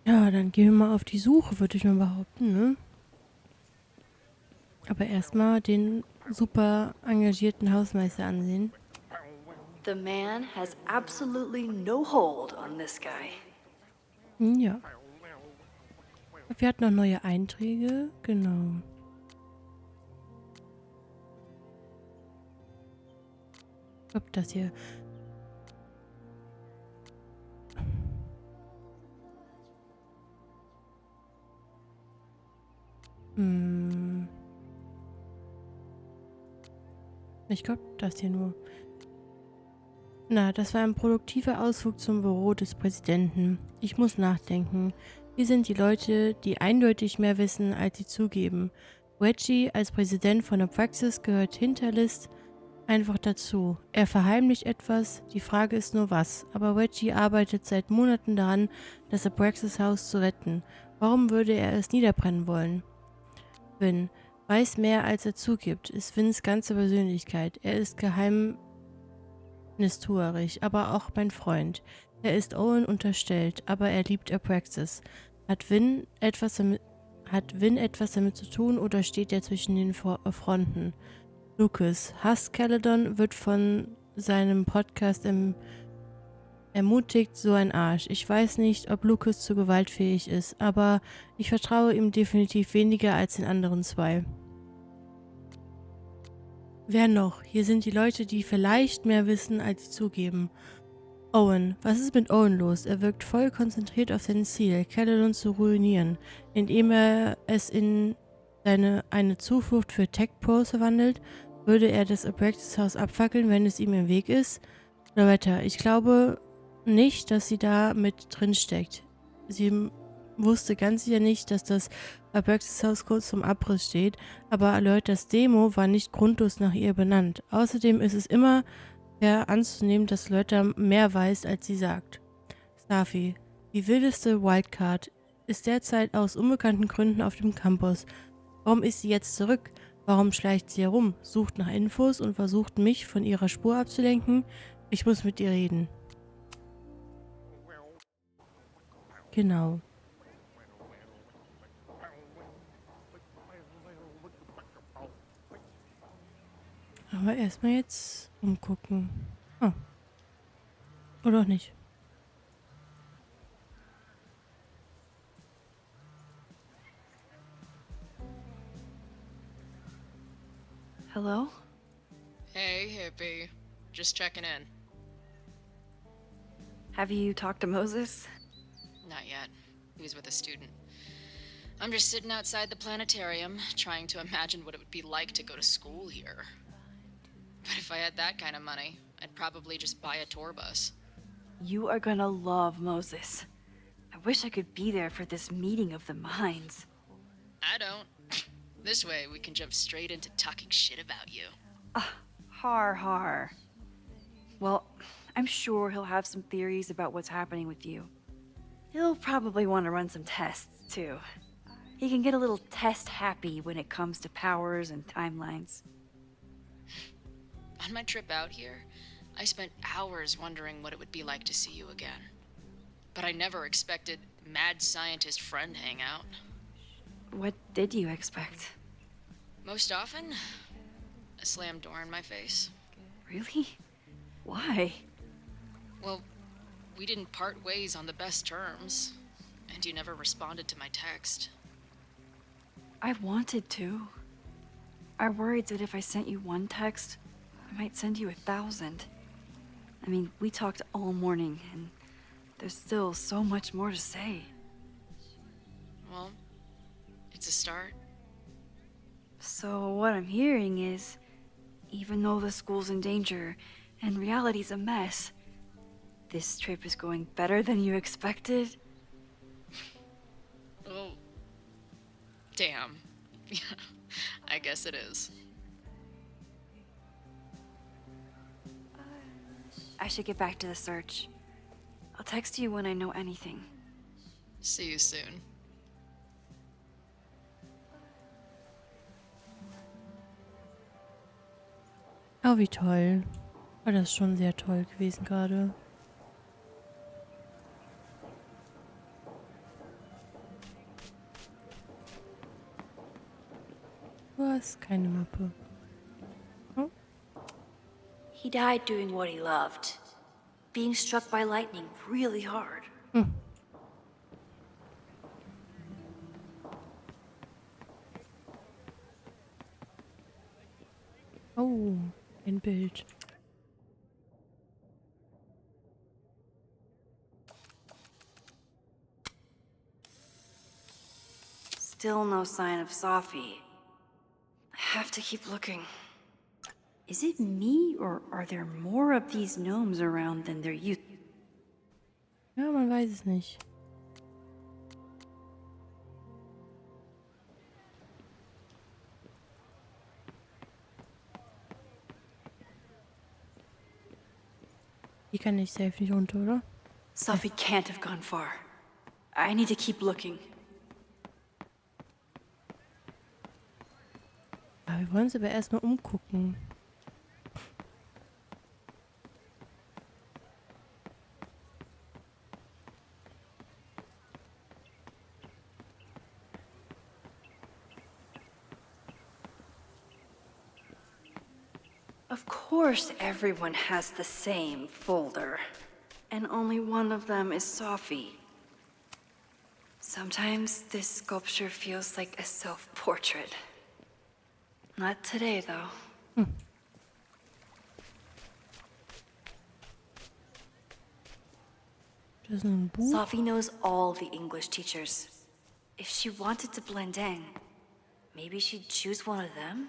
Ja, dann gehen wir mal auf die Suche, würde ich mal behaupten, ne? Aber erstmal den super engagierten Hausmeister ansehen. The man has absolutely no hold on this guy. Ja. Wir hatten noch neue Einträge, genau. Ich glaube, das hier. Ich glaube, das hier nur. Na, das war ein produktiver Ausflug zum Büro des Präsidenten. Ich muss nachdenken. Hier sind die Leute, die eindeutig mehr wissen, als sie zugeben. Reggie als Präsident von der Praxis gehört hinterlist einfach dazu. Er verheimlicht etwas, die Frage ist nur was. Aber Reggie arbeitet seit Monaten daran, das Praxishaus zu retten. Warum würde er es niederbrennen wollen? Vin weiß mehr, als er zugibt, ist Vins ganze Persönlichkeit. Er ist geheimnistuerisch, aber auch mein Freund. Er ist Owen unterstellt, aber er liebt Apraxis. Hat Vin etwas damit zu tun oder steht er zwischen den Fronten? Lucas hasst Caledon, wird von seinem Podcast ermutigt, so ein Arsch. Ich weiß nicht, ob Lucas zu gewaltfähig ist, aber ich vertraue ihm definitiv weniger als den anderen zwei. Wer noch? Hier sind die Leute, die vielleicht mehr wissen, als sie zugeben. Owen. Was ist mit Owen los? Er wirkt voll konzentriert auf sein Ziel, Caledon zu ruinieren, indem er es in eine Zuflucht für Tech-Pros verwandelt. Würde er das Practice-Haus abfackeln, wenn es ihm im Weg ist? Loretta, ich glaube nicht, dass sie da mit drin steckt. Sie wusste ganz sicher nicht, dass das Practice-Haus kurz zum Abriss steht, aber Lorettas Demo war nicht grundlos nach ihr benannt. Außerdem ist es immer fair anzunehmen, dass Loretta mehr weiß, als sie sagt. Staffy, die wildeste Wildcard, ist derzeit aus unbekannten Gründen auf dem Campus. Warum ist sie jetzt zurück? Warum schleicht sie herum, sucht nach Infos und versucht mich von ihrer Spur abzulenken? Ich muss mit ihr reden. Genau. Aber erstmal jetzt umgucken. Oh. Oder auch nicht. Hello? Hey, hippie. Just checking in. Have you talked to Moses? Not yet. He was with a student. I'm just sitting outside the planetarium, trying to imagine what it would be like to go to school here. But if I had that kind of money, I'd probably just buy a tour bus. You are gonna love Moses. I wish I could be there for this meeting of the minds. I don't. This way, we can jump straight into talking shit about you. Har. Well, I'm sure he'll have some theories about what's happening with you. He'll probably want to run some tests, too. He can get a little test-happy when it comes to powers and timelines. On my trip out here, I spent hours wondering what it would be like to see you again. But I never expected mad scientist friend hangout. What did you expect? Most often, a slammed door in my face. Really? Why? Well, we didn't part ways on the best terms, and you never responded to my text. I wanted to. I worried that if I sent you one text, I might send you 1,000. I mean, we talked all morning, and there's still so much more to say. Well, it's a start. So what I'm hearing is, even though the school's in danger and reality's a mess, this trip is going better than you expected? Oh, damn. I guess it is. I should get back to the search. I'll text you when I know anything. See you soon. Oh, wie toll. Oh, das ist schon sehr toll gewesen gerade. Du hast keine Mappe. Oh. He died doing what he loved. Being struck by lightning really hard. Hm. Oh, ein Bild. Still no sign of Sophie. I have to keep looking. Is it me, or are there more of these gnomes around than there used? Ja, man weiß es nicht. Die kann ich safe nicht runter, oder? Sophie can't have gone far. I need to keep looking. Aber wir wollen uns aber erstmal umgucken. Of course, everyone has the same folder, and only one of them is Sophie. Sometimes this sculpture feels like a self-portrait. Not today, though. Das ist ein Buch. Sophie knows all the English teachers. If she wanted to blend in, maybe she'd choose one of them?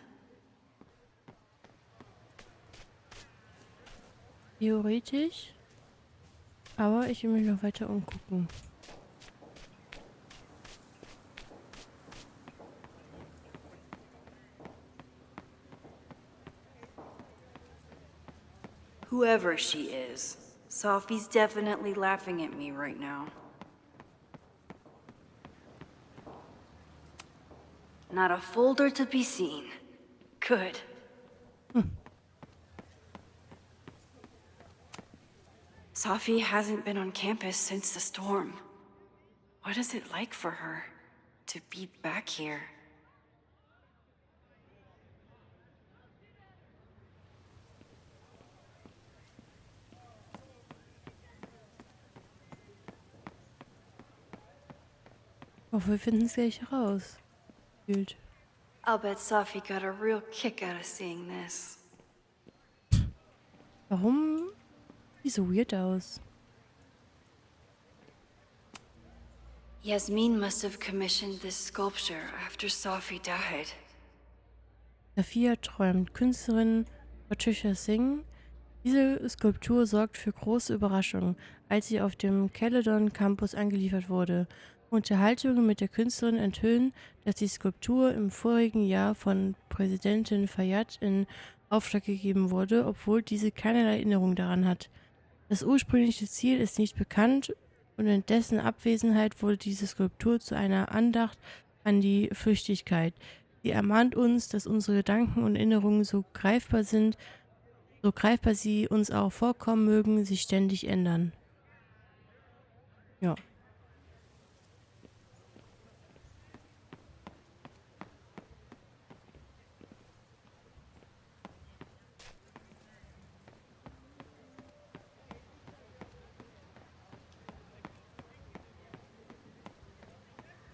Theoretisch. Aber ich will mich noch weiter umgucken. Whoever she is, Sophie's definitely laughing at me right now. Not a folder to be seen. Good. Sophie hasn't been on campus since the storm. What is it like for her to be back here? Hoffe, wir finden es gleich raus. Bild. I'll bet Sophie got a real kick out of seeing this. Warum? Sieht so weird aus. Yasmin must have commissioned this sculpture after Sophie died. Sophia träumt. Künstlerin Patricia Singh. Diese Skulptur sorgt für große Überraschungen, als sie auf dem Caledon Campus angeliefert wurde. Unterhaltungen mit der Künstlerin enthüllen, dass die Skulptur im vorigen Jahr von Präsidentin Fayad in Auftrag gegeben wurde, obwohl diese keinerlei Erinnerung daran hat. Das ursprüngliche Ziel ist nicht bekannt und in dessen Abwesenheit wurde diese Skulptur zu einer Andacht an die Flüchtigkeit. Sie ermahnt uns, dass unsere Gedanken und Erinnerungen so greifbar sind, so greifbar sie uns auch vorkommen mögen, sich ständig ändern. Ja.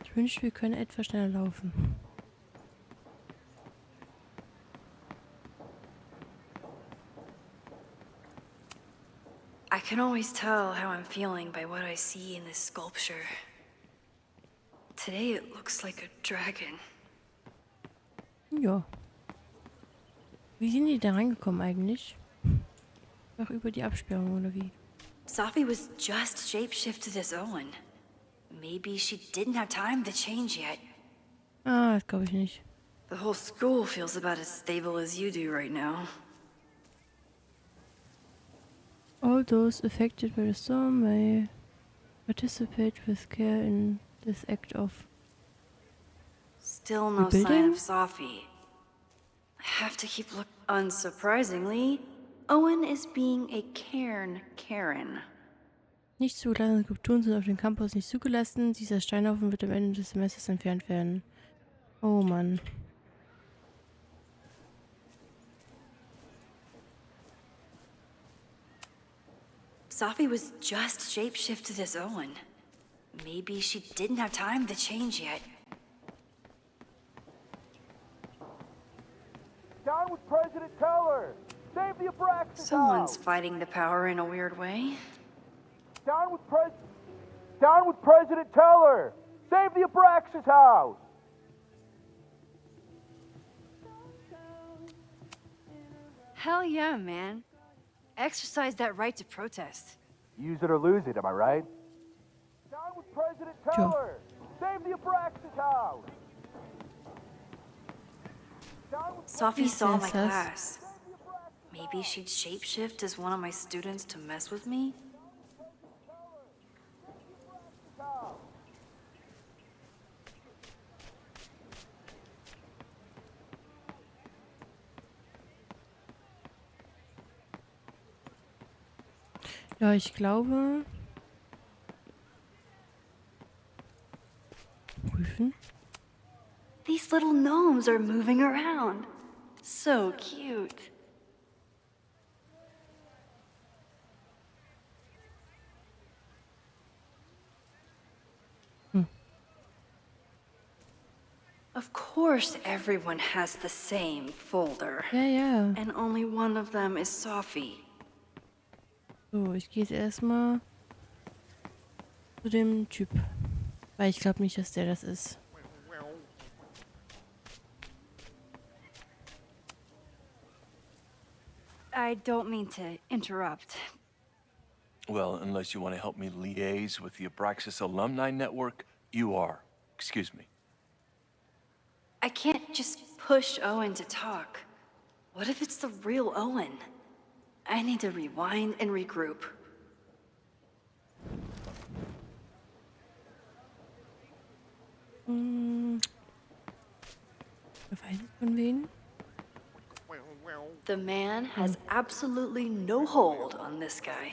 Ich wünschte, wir können etwas schneller laufen. I can always tell how I'm feeling by what I see in this sculpture. Today it looks like a dragon. Ja. Wie sind die da reingekommen eigentlich? Auch über die Absperrung oder wie? Sophie was just shapeshifted as Owen. Maybe she didn't have time to change yet. Ah, das glaube ich nicht. The whole school feels about as stable as you do right now. All those affected by the storm may participate with care in this act of... Still no Rebuilding? sign of Sophie. I have to keep looking. Unsurprisingly, Owen is being a Karen. Nicht zugelassene Skulpturen sind auf dem Campus nicht zugelassen. Dieser Steinhaufen wird am Ende des Semesters entfernt werden. Oh Mann. Sophie was just shapeshifted as Owen. Maybe she didn't have time to change yet. Down with President Teller! Save the Abraxas Someone's house! fighting the power in a weird way. Down with President Teller! Save the Abraxas house! Hell yeah, man. Exercise that right to protest. Use it or lose it, am I right? Down with President Teller! Save the Abraxas house! Down with Sophie saw my Yes. class. Maybe she'd shapeshift as one of my students to mess with me? Ja, ich glaube. Prüfen. These little gnomes are moving around. So cute. Of course, everyone has the same folder. Ja, ja. And only one of them is Sophie. So, ich gehe jetzt erstmal zu dem Typ. Weil ich glaube nicht, dass der das ist. I don't mean to interrupt. Well, unless you want to help me liaise with the Abraxas Alumni Network, you are. Excuse me. I can't just push Owen to talk. What if it's the real Owen? I need to rewind and regroup. Weiß ich von wen? The man has absolutely no hold on this guy.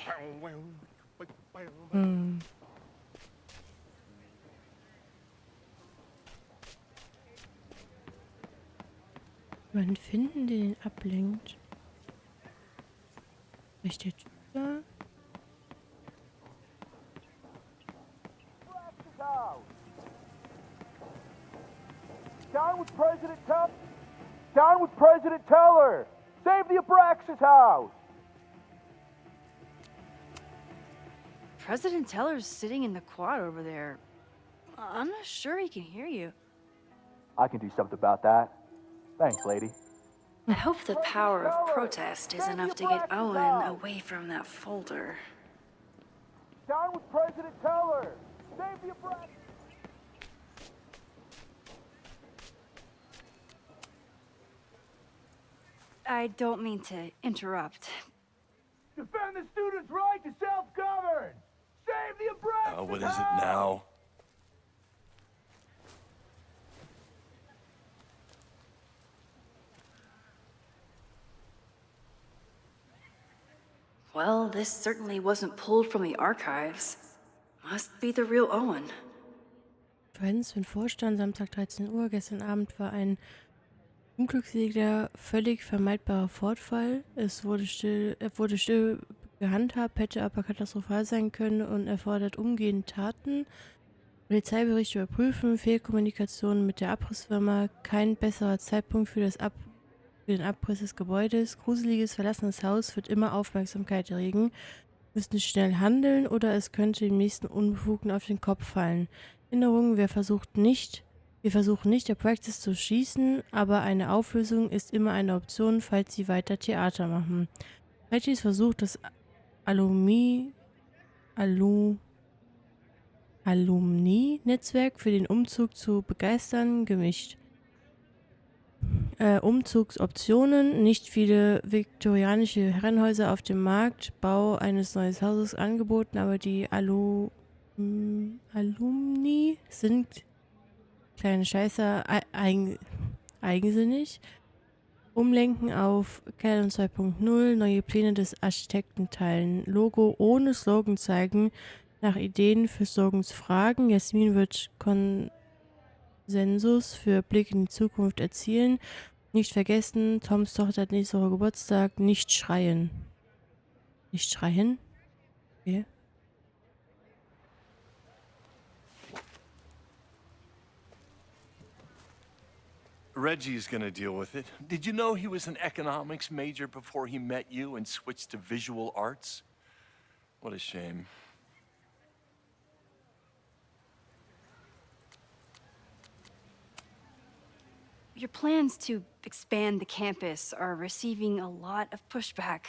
Jemanden finden, der den ablenkt. Vielleicht der Typ da? Abraxas house! Down with President Teller! Down with President Teller! Save the Abraxas house! President Teller's sitting in the quad over there. I'm not sure he can hear you. I can do something about that. Thanks, lady. I hope the power of protest is enough to get Owen away from that folder. Down with President Teller! Save the Abraxas! I don't mean to interrupt. Defend the students' right to self-govern! Save the Abraxas What is it now? Well, this certainly wasn't pulled from the archives. Must be the real Owen. Friends für den Vorstand, Samstag 13 Uhr. Gestern Abend war ein unglückseliger, völlig vermeidbarer Fortfall. Es wurde still gehandhabt, hätte aber katastrophal sein können und erfordert umgehend Taten. Polizeiberichte überprüfen, Fehlkommunikation mit der Abrissfirma, kein besserer Zeitpunkt für den Abriss des Gebäudes. Gruseliges, verlassenes Haus wird immer Aufmerksamkeit erregen. Müssten schnell handeln oder es könnte dem nächsten Unbefugten auf den Kopf fallen. Erinnerung, wir versuchen nicht, der Practice zu schießen, aber eine Auflösung ist immer eine Option, falls sie weiter Theater machen. Regis versucht, das Alumni-Netzwerk für den Umzug zu begeistern, gemischt. Umzugsoptionen, nicht viele viktorianische Herrenhäuser auf dem Markt, Bau eines neuen Hauses angeboten, aber die Alumni sind kleine Scheißer eigensinnig. Umlenken auf Kern 2.0, neue Pläne des Architekten teilen, Logo ohne Slogan zeigen, nach Ideen für Slogans fragen, Jasmin wird Konsensus für Blick in die Zukunft erzielen, nicht vergessen, Toms Tochter hat nächste Woche Geburtstag, nicht schreien. Nicht schreien? Okay. Reggie's gonna deal with it. Did you know he was an economics major before he met you and switched to visual arts? What a shame. Your plans to expand the campus are receiving a lot of pushback.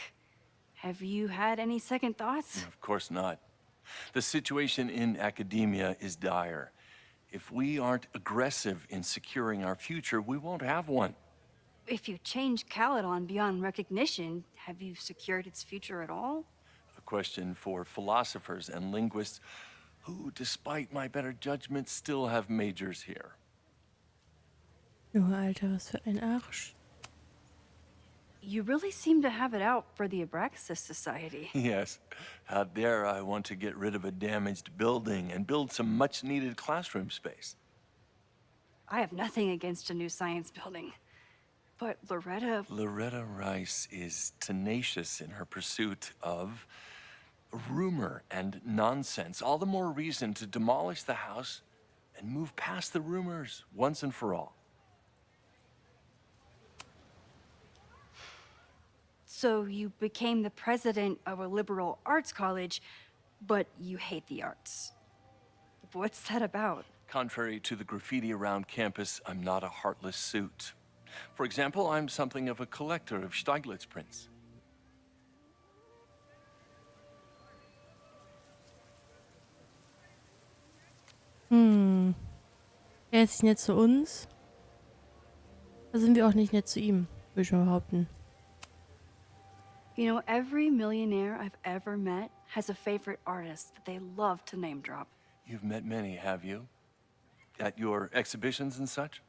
Have you had any second thoughts? Of course not. The situation in academia is dire. If we aren't aggressive in securing our future, we won't have one. If you change Caledon beyond recognition, have you secured its future at all? A question for philosophers and linguists who, despite my better judgment, still have majors here. Junge, Alter, was für ein Arsch. You really seem to have it out for the Abraxas Society. Yes. Out there, I want to get rid of a damaged building and build some much-needed classroom space. I have nothing against a new science building. But Loretta Rice is tenacious in her pursuit of rumor and nonsense. All the more reason to demolish the house and move past the rumors once and for all. So you became the president of a liberal arts college, but you hate the arts. What's that about? Contrary to the graffiti around campus, I'm not a heartless suit. For example, I'm something of a collector of Stieglitz prints. Er ist nicht nett zu uns. Da sind wir auch nicht nett zu ihm, würde ich mal behaupten. You know, every millionaire I've ever met has a favorite artist that they love to name drop. You've met many, have you? At your exhibitions and such?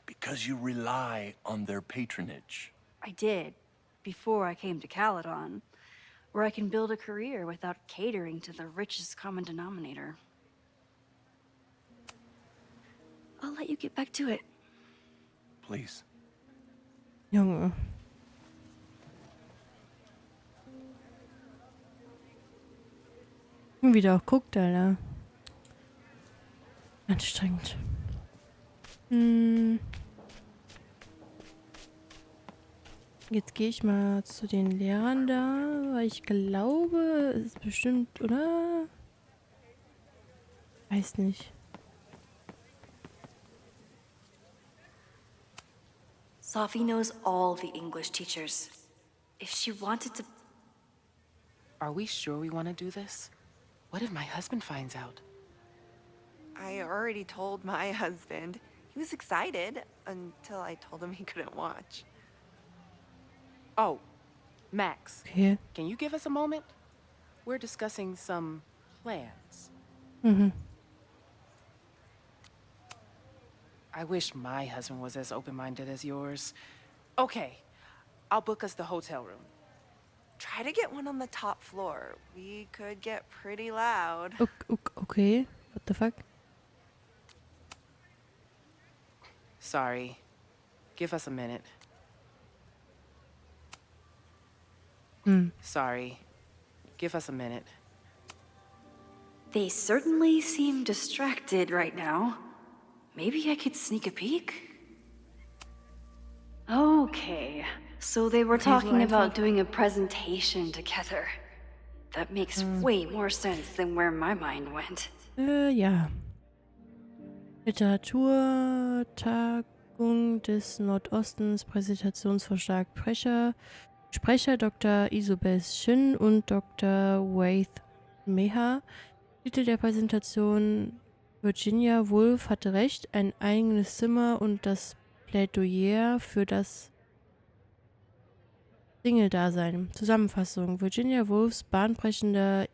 Because you rely on their patronage. I did, before I came to Caledon, where I can build a career without catering to the richest common denominator. I'll let you get back to it. Please. Junge. Wie der auch guckt, Alter. Anstrengend. Jetzt gehe ich mal zu den Lehrern da, weil ich glaube, es ist bestimmt, oder? Weiß nicht. Sophie knows all the English teachers. If she wanted to... Are we sure we want to do this? What if my husband finds out? I already told my husband. He was excited until I told him he couldn't watch. Oh, Max, Okay. can you give us a moment? We're discussing some plans. I wish my husband was as open-minded as yours. Okay, I'll book us the hotel room. Try to get one on the top floor. We could get pretty loud. Okay. What the fuck? Sorry. Give us a minute. Sorry. Give us a minute. They certainly seem distracted right now. Maybe I could sneak a peek? Okay, so they were Okay, so talking about einfach- doing a presentation together. That makes way more sense than where my mind went. Ja. Literaturtagung des Nordostens, Präsentationsvorschlag Sprecher Dr. Isobel Shin und Dr. Waith Meha. Titel der Präsentation: Virginia Woolf hatte recht, ein eigenes Zimmer und das Plädoyer für das Single-Dasein. Zusammenfassung: Virginia Woolfs bahnbrechender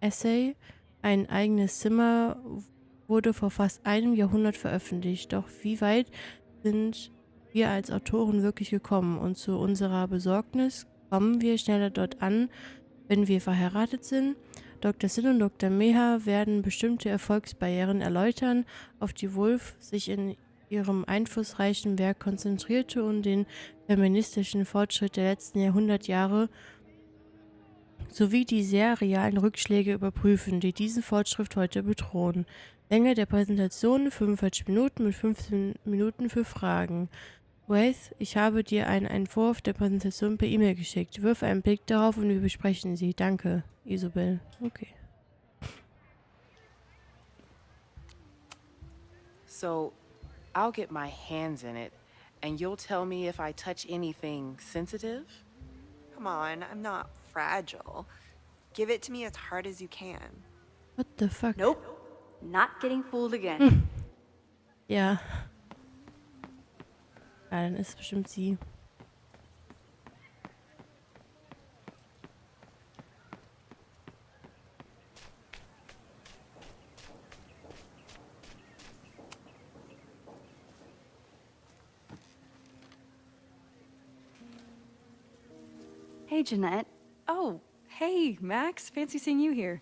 Essay Ein eigenes Zimmer wurde vor fast einem Jahrhundert veröffentlicht. Doch wie weit sind wir als Autoren wirklich gekommen und zu unserer Besorgnis kommen wir schneller dort an, wenn wir verheiratet sind. Dr. Sin und Dr. Meha werden bestimmte Erfolgsbarrieren erläutern, auf die Woolf sich in ihrem einflussreichen Werk konzentrierte und den feministischen Fortschritt der letzten Jahrhundertjahre sowie die sehr realen Rückschläge überprüfen, die diesen Fortschritt heute bedrohen. Länge der Präsentation 45 Minuten mit 15 Minuten für Fragen. Wraith, ich habe dir einen Entwurf der Präsentation per E-Mail geschickt. Wirf einen Blick darauf und wir besprechen sie. Danke, Isabel. Okay. So, I'll get my hands in it, and you'll tell me if I touch anything sensitive? Come on, I'm not fragile. Give it to me as hard as you can. What the fuck? Nope. Not getting fooled again. Ja. Ja, dann ist es bestimmt sie. Hey, Jeanette. Oh, hey, Max. Fancy seeing you here.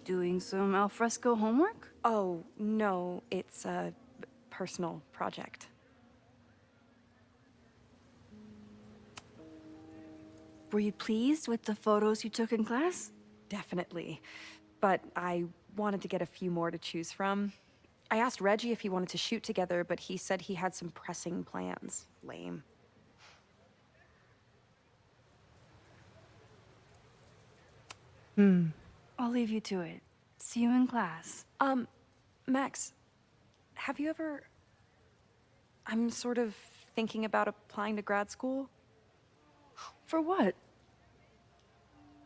Doing some alfresco homework? Oh, no, it's a personal project. Were you pleased with the photos you took in class? Definitely. But I wanted to get a few more to choose from. I asked Reggie if he wanted to shoot together, but he said he had some pressing plans. Lame. I'll leave you to it. See you in class. Max, have you ever... I'm sort of thinking about applying to grad school. For what?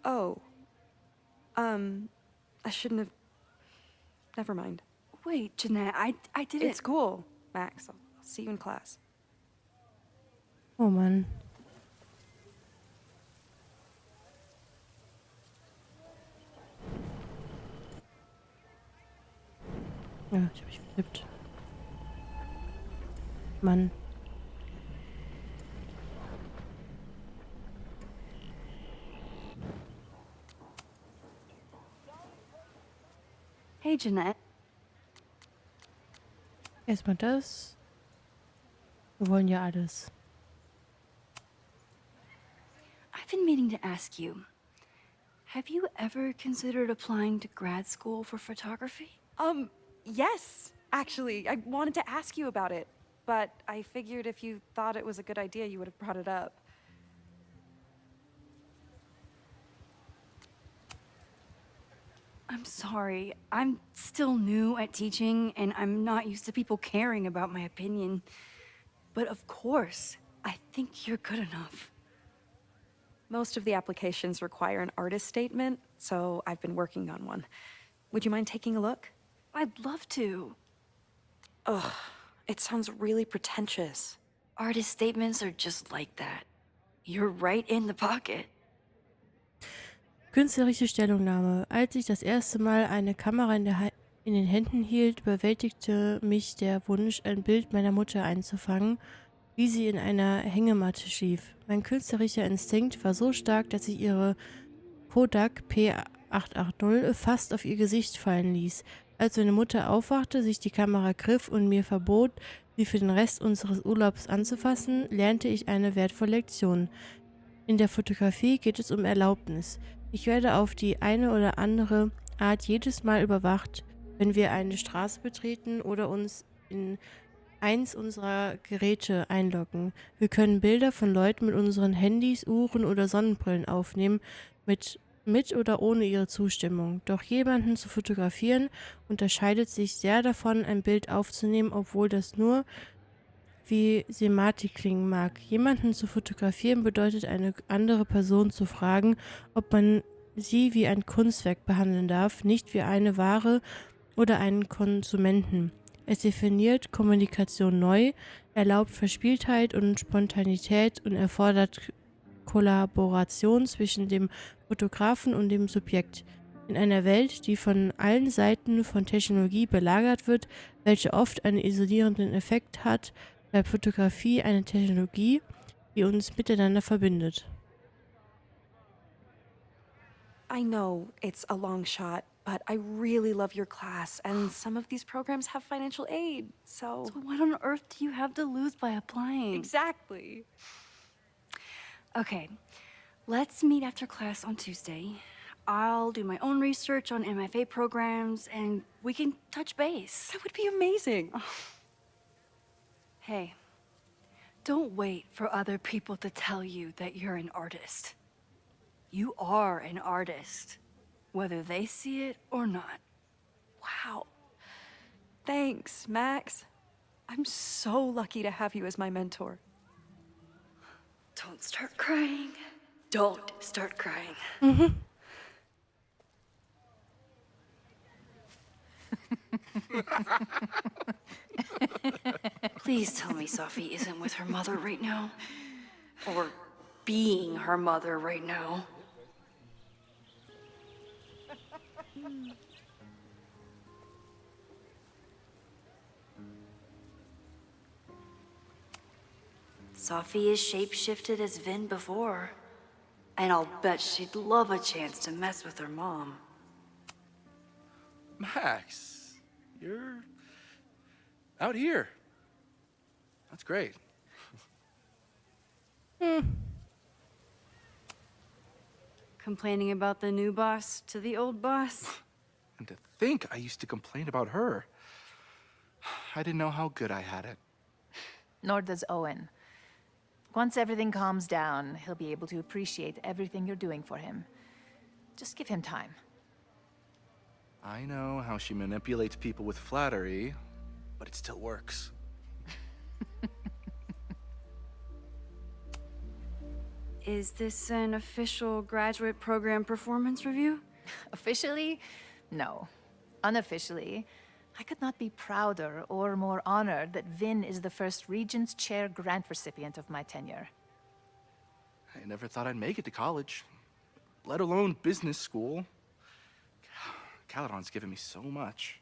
Oh. I shouldn't have... Never mind. Wait, Jeanette, I didn't... It's cool, Max. I'll see you in class. Oh Mann. Ja, ich hab mich verliebt. Mann. Hey, Jeanette. Erstmal das. Wir wollen ja alles. I've been meaning to ask you. Have you ever considered applying to grad school for photography? Yes, actually. I wanted to ask you about it, but I figured if you thought it was a good idea, you would have brought it up. I'm sorry. I'm still new at teaching, and I'm not used to people caring about my opinion. But of course, I think you're good enough. Most of the applications require an artist statement, so I've been working on one. Would you mind taking a look? I'd love to. Ugh, it sounds really pretentious. Artist statements are just like that. You're right in the pocket. Künstlerische Stellungnahme. Als ich das erste Mal eine Kamera in den Händen hielt, überwältigte mich der Wunsch, ein Bild meiner Mutter einzufangen, wie sie in einer Hängematte schlief. Mein künstlerischer Instinkt war so stark, dass ich ihre Kodak P880 fast auf ihr Gesicht fallen ließ. Als meine Mutter aufwachte, sich die Kamera griff und mir verbot, sie für den Rest unseres Urlaubs anzufassen, lernte ich eine wertvolle Lektion. In der Fotografie geht es um Erlaubnis. Ich werde auf die eine oder andere Art jedes Mal überwacht, wenn wir eine Straße betreten oder uns in eins unserer Geräte einloggen. Wir können Bilder von Leuten mit unseren Handys, Uhren oder Sonnenbrillen aufnehmen, mit oder ohne ihre Zustimmung. Doch jemanden zu fotografieren unterscheidet sich sehr davon, ein Bild aufzunehmen, obwohl das nur wie Semantik klingen mag. Jemanden zu fotografieren bedeutet, eine andere Person zu fragen, ob man sie wie ein Kunstwerk behandeln darf, nicht wie eine Ware oder einen Konsumenten. Es definiert Kommunikation neu, erlaubt Verspieltheit und Spontanität und erfordert Kollaboration zwischen dem Fotografen und dem Subjekt. In einer Welt, die von allen Seiten von Technologie belagert wird, welche oft einen isolierenden Effekt hat, bleibt Fotografie eine Technologie, die uns miteinander verbindet. I know it's a long shot, but I really love your class, and some of these programs have financial aid, so... So what on earth do you have to lose by applying? Exactly. Okay, let's meet after class on Tuesday. I'll do my own research on MFA programs, and we can touch base. That would be amazing. Hey, don't wait for other people to tell you that you're an artist. You are an artist, whether they see it or not. Wow. Thanks, Max. I'm so lucky to have you as my mentor. Don't start crying. Don't start crying. Please tell me Sophie isn't with her mother right now. Or being her mother right now. Sophie is shapeshifted as Vin before. And I'll bet she'd love a chance to mess with her mom. Max, you're out here. That's great. Complaining about the new boss to the old boss? And to think I used to complain about her. I didn't know how good I had it. Nor does Owen. Once everything calms down, he'll be able to appreciate everything you're doing for him. Just give him time. I know how she manipulates people with flattery, but it still works. Is this an official graduate program performance review? Officially? No. Unofficially, I could not be prouder or more honored that Vin is the first Regents Chair grant recipient of my tenure. I never thought I'd make it to college, let alone business school. Caledon's given me so much.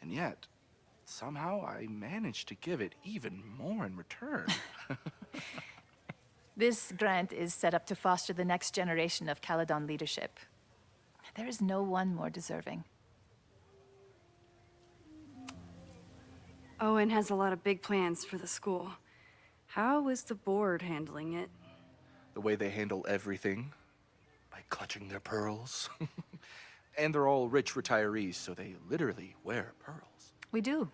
And yet, somehow I managed to give it even more in return. This grant is set up to foster the next generation of Caledon leadership. There is no one more deserving. Owen has a lot of big plans for the school. How is the board handling it? The way they handle everything, by clutching their pearls. And they're all rich retirees, so they literally wear pearls. We do.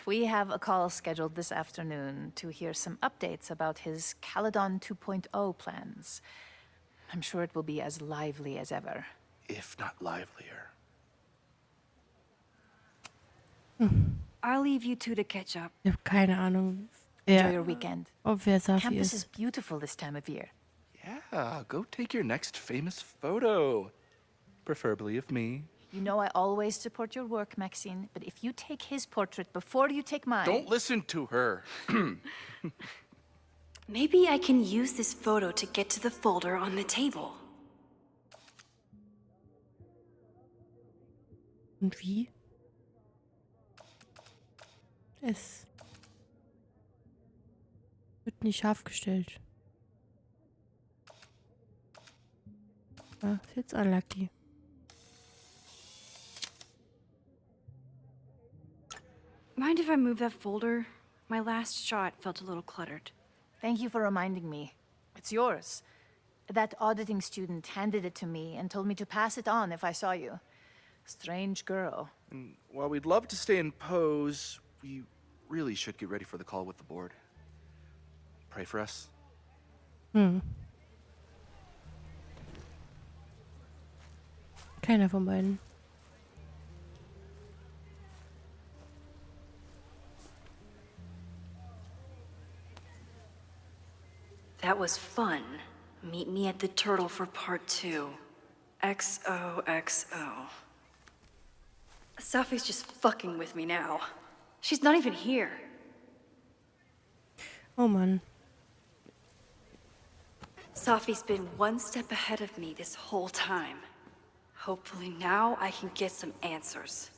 We have a call scheduled this afternoon to hear some updates about his Caledon 2.0 plans. I'm sure it will be as lively as ever. If not livelier. I'll leave you two to catch up. Ich habe keine Ahnung, Enjoy your weekend. wer Safi Campus ist. is beautiful this time of year. Yeah, go take your next famous photo. Preferably of me. You know I always support your work, Maxine, but if you take his portrait before you take mine... Don't listen to her. Maybe I can use this photo to get to the folder on the table. Und wie? Es wird nicht scharf gestellt. Ah, ist jetzt unlucky. Mind if I move that folder? My last shot felt a little cluttered. Thank you for reminding me. It's yours. That auditing student handed it to me and told me to pass it on if I saw you. Strange girl. And while we'd love to stay in pose, we really should get ready for the call with the board. Pray for us. Keiner von beiden. That was fun. Meet me at the Turtle for part 2. XOXO. Sophie's just fucking with me now. She's not even here. Oh Mann. Sophie's been one step ahead of me this whole time. Hopefully now I can get some answers.